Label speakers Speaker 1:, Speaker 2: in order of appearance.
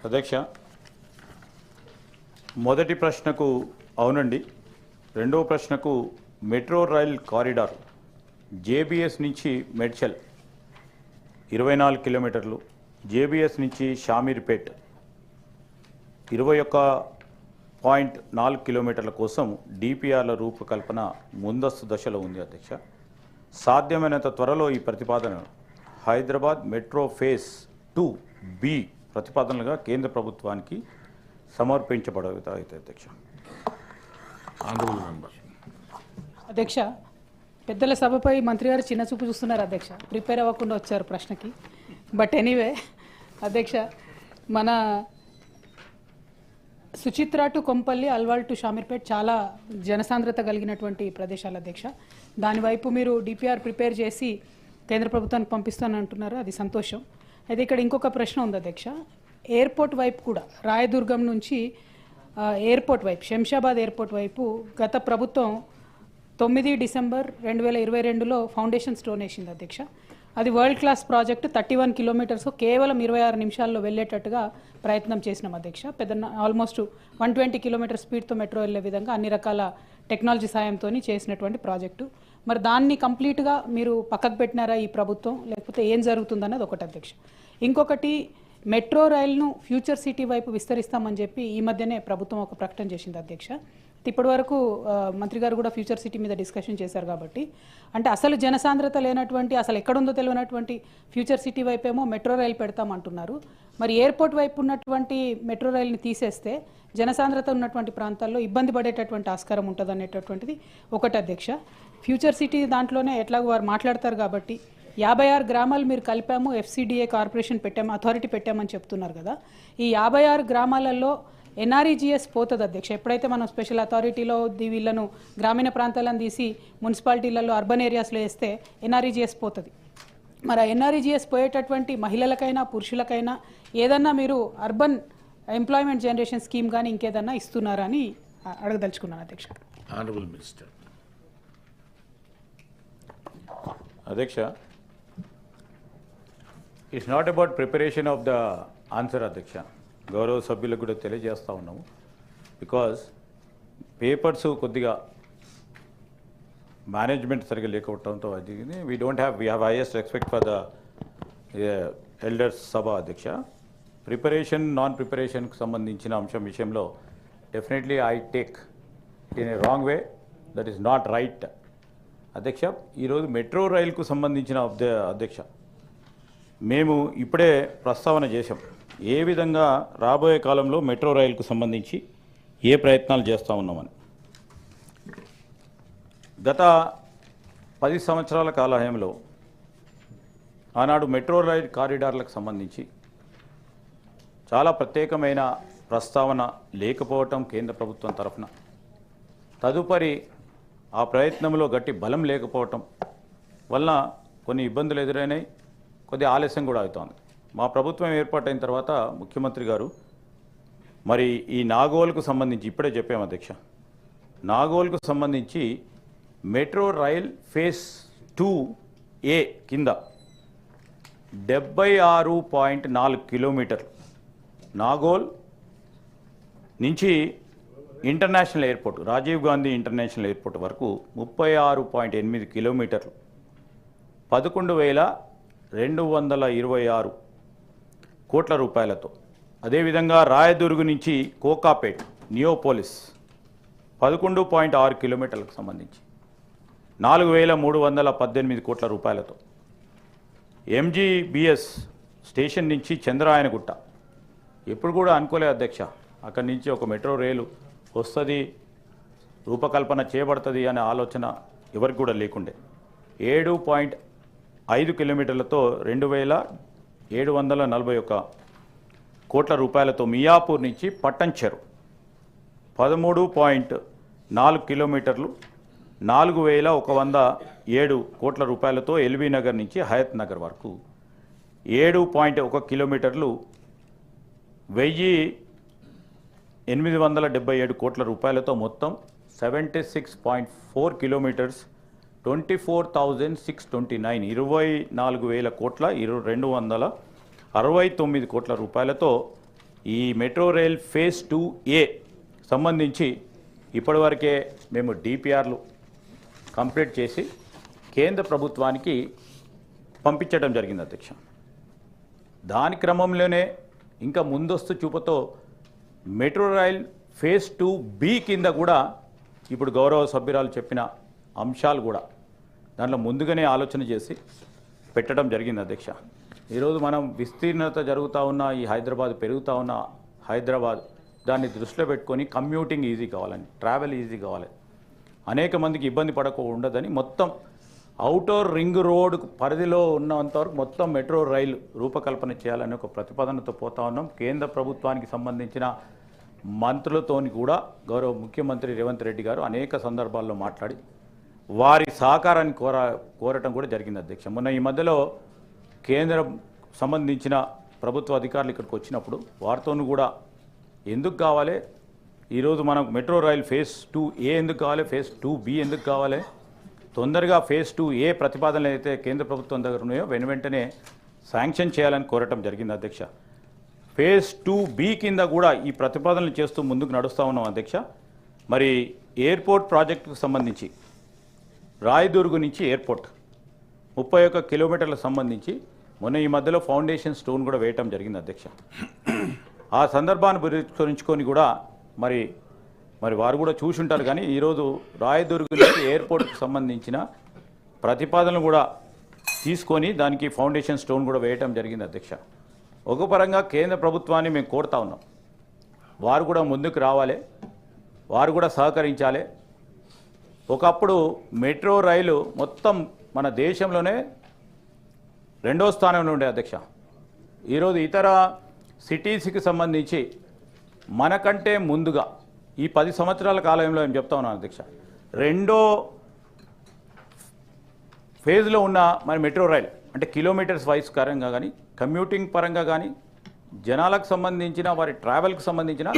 Speaker 1: అధ్యక్ష, మొదటి ప్రశ్నకు అవునండి, రెండవ ప్రశ్నకు మెట్రో రైల్ కారిడార్ జేబీఎస్ నుంచి మెడ్చల్ 24 కిలోమీటర్లు, జేబీఎస్ నుంచి షామీర్పేట్ 21.4 కిలోమీటర్ల కోసం డిపిఆర్ల రూపకల్పన ముందస్తు దశలో ఉంది అధ్యక్ష. సాధ్యమైనంత త్వరలో ఈ ప్రతిపాదన హైదరాబాద్ మెట్రో ఫేజ్ 2B ప్రతిపాదనలుగా కేంద్ర ప్రభుత్వానికి సమర్పించబడతాయి అధ్యక్ష.
Speaker 2: అధ్యక్ష, పెద్దల సభపై మంత్రి గారు చిన్న చూపు చూస్తున్నారు అధ్యక్ష, ప్రిపేర్ అవ్వకుండా వచ్చారు ప్రశ్నకి. బట్ ఎనీవే అధ్యక్ష, మన సుచిత్ర టు కొంపల్లి, అల్వాల్ టు షామీర్పేట్ చాలా జనసాంద్రత కలిగినటువంటి ప్రదేశాలు అధ్యక్ష. దానివైపు మీరు డిపిఆర్ ప్రిపేర్ చేసి కేంద్ర ప్రభుత్వానికి పంపిస్తానని అంటున్నారు, అది సంతోషం. అయితే ఇక్కడ ఇంకొక ప్రశ్న ఉంది అధ్యక్ష. ఎయిర్పోర్ట్ వైపు కూడా రాయదుర్గం నుంచి ఎయిర్పోర్ట్ వైపు, శంషాబాద్ ఎయిర్పోర్ట్ వైపు గత ప్రభుత్వం 9 డిసెంబర్ 2022లో ఫౌండేషన్ స్టోన్ వేసింది అధ్యక్ష. అది వరల్డ్ క్లాస్ ప్రాజెక్ట్, 31 కిలోమీటర్స్ కేవలం 26 నిమిషాల్లో వెళ్ళేటట్టుగా ప్రయత్నం చేసినాం అధ్యక్ష. పెద్ద ఆల్మోస్ట్ 120 కిలోమీటర్ స్పీడ్తో మెట్రో వెళ్ళే విధంగా అన్ని రకాల టెక్నాలజీ సాయంతో చేసినటువంటి ప్రాజెక్టు. మరి దాన్ని కంప్లీట్గా మీరు పక్కకు పెట్టినారా ఈ ప్రభుత్వం, లేకపోతే ఏం జరుగుతుందన్నది ఒకటి అధ్యక్ష. ఇంకొకటి, మెట్రో రైలును ఫ్యూచర్ సిటీ వైపు విస్తరిస్తామని చెప్పి ఈ మధ్యనే ప్రభుత్వం ఒక ప్రకటన చేసింది అధ్యక్ష. ఇప్పటి వరకు మంత్రి గారు కూడా ఫ్యూచర్ సిటీ మీద డిస్కషన్ చేశారు కాబట్టి, అంటే అసలు జనసాంద్రత లేనటువంటి, అసలు ఎక్కడుందో తెలియనటువంటి ఫ్యూచర్ సిటీ వైపేమో మెట్రో రైలు పెడతామంటున్నారు. మరి ఎయిర్పోర్ట్ వైపు ఉన్నటువంటి మెట్రో రైలుని తీసేస్తే జనసాంద్రత ఉన్నటువంటి ప్రాంతాల్లో ఇబ్బంది పడేటటువంటి ఆస్కారం ఉంటుంది అనేటటువంటిది ఒకటి అధ్యక్ష. ఫ్యూచర్ సిటీ దాంట్లోనే ఎట్లాగో వారు మాట్లాడతారు కాబట్టి 56 గ్రామాలు మీరు కలిపాము, ఎఫ్సిడిఏ కార్పొరేషన్ పెట్టాము, అథారిటీ పెట్టామని చెప్తున్నారు కదా. ఈ 56 గ్రామాలలో ఎన్ఆర్ఈజీఎస్ పోతుంది అధ్యక్ష. ఎప్పుడైతే మనం స్పెషల్ అథారిటీలో వీళ్ళను గ్రామీణ ప్రాంతాలను తీసి మున్సిపాలిటీలలో అర్బన్ ఏరియాస్లో వేస్తే ఎన్ఆర్ఈజీఎస్ పోతుంది. మరి ఆ ఎన్ఆర్ఈజీఎస్ పోయేటటువంటి మహిళలకైనా పురుషులకైనా ఏదన్నా మీరు అర్బన్ ఎంప్లాయ్మెంట్ జనరేషన్ స్కీమ్ కానీ ఇంకేదన్నా ఇస్తున్నారని అడగదలుచుకున్నాను అధ్యక్ష.
Speaker 3: Honourable minister.
Speaker 1: అధ్యక్ష, it's not about preparation of the answer అధ్యక్ష. గౌరవ సభ్యులకు కూడా తెలియజేస్తూ ఉన్నాము. బికాజ్ పేపర్స్ కొద్దిగా మేనేజ్మెంట్ సరిగ్గా లేకపోవడంతో అది we have highest respect for the elders సభ అధ్యక్ష. ప్రిపరేషన్ నాన్ ప్రిపరేషన్కి సంబంధించిన అంశం విషయంలో definitely I take in a wrong way, that is not right అధ్యక్ష. ఈరోజు మెట్రో రైలుకు సంబంధించిన అధ్యక్ష మేము ఇప్పుడే ప్రస్తావన చేశాం, ఏ విధంగా రాబోయే కాలంలో మెట్రో రైలుకు సంబంధించి ఏ ప్రయత్నాలు చేస్తూ ఉన్నామని. గత 10 సంవత్సరాల కాలహయంలో ఆనాడు మెట్రో రైల్ కారిడార్లకు సంబంధించి చాలా ప్రత్యేకమైన ప్రస్తావన లేకపోవటం కేంద్ర ప్రభుత్వం తరఫున, తదుపరి ఆ ప్రయత్నంలో గట్టి బలం లేకపోవటం వలన కొన్ని ఇబ్బందులు ఎదురైనాయి, కొద్ది ఆలస్యం కూడా అవుతోంది. మా ప్రభుత్వం ఏర్పాటైన తర్వాత ముఖ్యమంత్రి గారు మరి ఈ నాగోల్కు సంబంధించి ఇప్పుడే చెప్పాము అధ్యక్ష, నాగోల్కు సంబంధించి మెట్రో రైల్ ఫేజ్ 2A కింద 76.4 కిలోమీటర్లు నాగోల్ నుంచి international airport, Rajiv Gandhi international airport వరకు 36.8 కిలోమీటర్లు 11,226 కోట్ల రూపాయలతో. అదేవిధంగా రాయదుర్గ్ నుంచి కోకాపేట్ నియోపోలిస్ 11.6 కిలోమీటర్లకు సంబంధించి 4,318 కోట్ల రూపాయలతో. ఎంజీబీఎస్ స్టేషన్ నుంచి చంద్రాయనగుట్ట ఎప్పుడు కూడా అనుకోలే అధ్యక్ష, అక్కడి నుంచి ఒక మెట్రో రైలు వస్తుంది, రూపకల్పన చేయబడుతుంది అనే ఆలోచన ఎవరికి కూడా లేకుండే. 7.5 కిలోమీటర్లతో 2,741 కోట్ల రూపాయలతో మియాపూర్ నుంచి పట్టంచెరు 13.4 కిలోమీటర్లు 4,107 కోట్ల రూపాయలతో ఎల్బీ నగర్ నుంచి హయత్ నగర్ వరకు 7.1 కిలోమీటర్లు 1,877 కోట్ల రూపాయలతో మొత్తం 76.4 కిలోమీటర్స్ 24,629 24,000 కోట్ల 269 కోట్ల రూపాయలతో ఈ మెట్రో రైల్ ఫేజ్ 2A సంబంధించి ఇప్పటివరకే మేము డిపిఆర్లు కంప్లీట్ చేసి కేంద్ర ప్రభుత్వానికి పంపించడం జరిగింది అధ్యక్ష. దాని క్రమంలోనే ఇంకా ముందస్తు చూపుతో మెట్రో రైల్ ఫేజ్ 2B కింద కూడా ఇప్పుడు గౌరవ సభ్యురాలు చెప్పిన అంశాలు కూడా దాంట్లో ముందుగానే ఆలోచన చేసి పెట్టడం జరిగింది అధ్యక్ష. ఈరోజు మనం విస్తీర్ణత జరుగుతూ ఉన్న ఈ హైదరాబాద్ పెరుగుతూ ఉన్న హైదరాబాద్ దాన్ని దృష్టిలో పెట్టుకొని కమ్యూటింగ్ ఈజీ కావాలని, ట్రావెల్ ఈజీ కావాలి, అనేక మందికి ఇబ్బంది పడకుండా మొత్తం అవుటర్ రింగ్ రోడ్ పరిధిలో ఉన్నంతవరకు మొత్తం మెట్రో రైలు రూపకల్పన చేయాలని ఒక ప్రతిపాదనతో పోతా ఉన్నాం. కేంద్ర ప్రభుత్వానికి సంబంధించిన మంత్రులతోని కూడా గౌరవ ముఖ్యమంత్రి రేవంత్ రెడ్డి గారు అనేక సందర్భాల్లో మాట్లాడి వారి సహకారాన్ని కోరటం కూడా జరిగింది అధ్యక్ష. మొన్న ఈ మధ్యలో కేంద్రం సంబంధించిన ప్రభుత్వ అధికారులు ఇక్కడికి వచ్చినప్పుడు వారితోనూ కూడా ఎందుకు కావాలి, ఈరోజు మనకు మెట్రో రైల్ ఫేజ్ 2A ఎందుకు కావాలి, ఫేజ్ 2B ఎందుకు కావాలి, తొందరగా ఫేజ్ 2A ప్రతిపాదనలు అయితే కేంద్ర ప్రభుత్వం దగ్గర ఉన్నాయో వెంటనే శాంక్షన్ చేయాలని కోరటం జరిగింది అధ్యక్ష. ఫేజ్ 2B కింద కూడా ఈ ప్రతిపాదనలు చేస్తూ ముందుకు నడుస్తూ ఉన్నాం అధ్యక్ష. మరి ఎయిర్పోర్ట్ ప్రాజెక్టుకు సంబంధించి రాయదుర్గు నుంచి ఎయిర్పోర్ట్ 31 కిలోమీటర్లకు సంబంధించి మొన్న ఈ మధ్యలో ఫౌండేషన్ స్టోన్ కూడా వేయటం జరిగింది అధ్యక్ష. ఆ సందర్భాన్ని గురించుకొని కూడా మరి వారు కూడా చూసి ఉంటారు. కానీ ఈరోజు రాయదుర్గు నుంచి ఎయిర్పోర్ట్కి సంబంధించిన ప్రతిపాదనలు కూడా తీసుకొని దానికి ఫౌండేషన్ స్టోన్ కూడా వేయటం జరిగింది అధ్యక్ష. ఒక పరంగా కేంద్ర ప్రభుత్వాన్ని మేము కోరుతా ఉన్నాం, వారు కూడా ముందుకు రావాలి, వారు కూడా సహకరించాలి. ఒకప్పుడు మెట్రో రైలు మొత్తం మన దేశంలోనే 2వ స్థానంలో ఉండే అధ్యక్ష. ఈరోజు ఇతర సిటీస్కి సంబంధించి మనకంటే ముందుగా ఈ 10 సంవత్సరాల కాలంలో ఏం చెప్తా ఉన్నాను అధ్యక్ష, 2వ ఫేజ్లో ఉన్న మన మెట్రో రైల్ అంటే కిలోమీటర్స్ వైజ్ పరంగా కానీ కమ్యూటింగ్ పరంగా కానీ జనాలకు సంబంధించిన వారి ట్రావెల్కి సంబంధించిన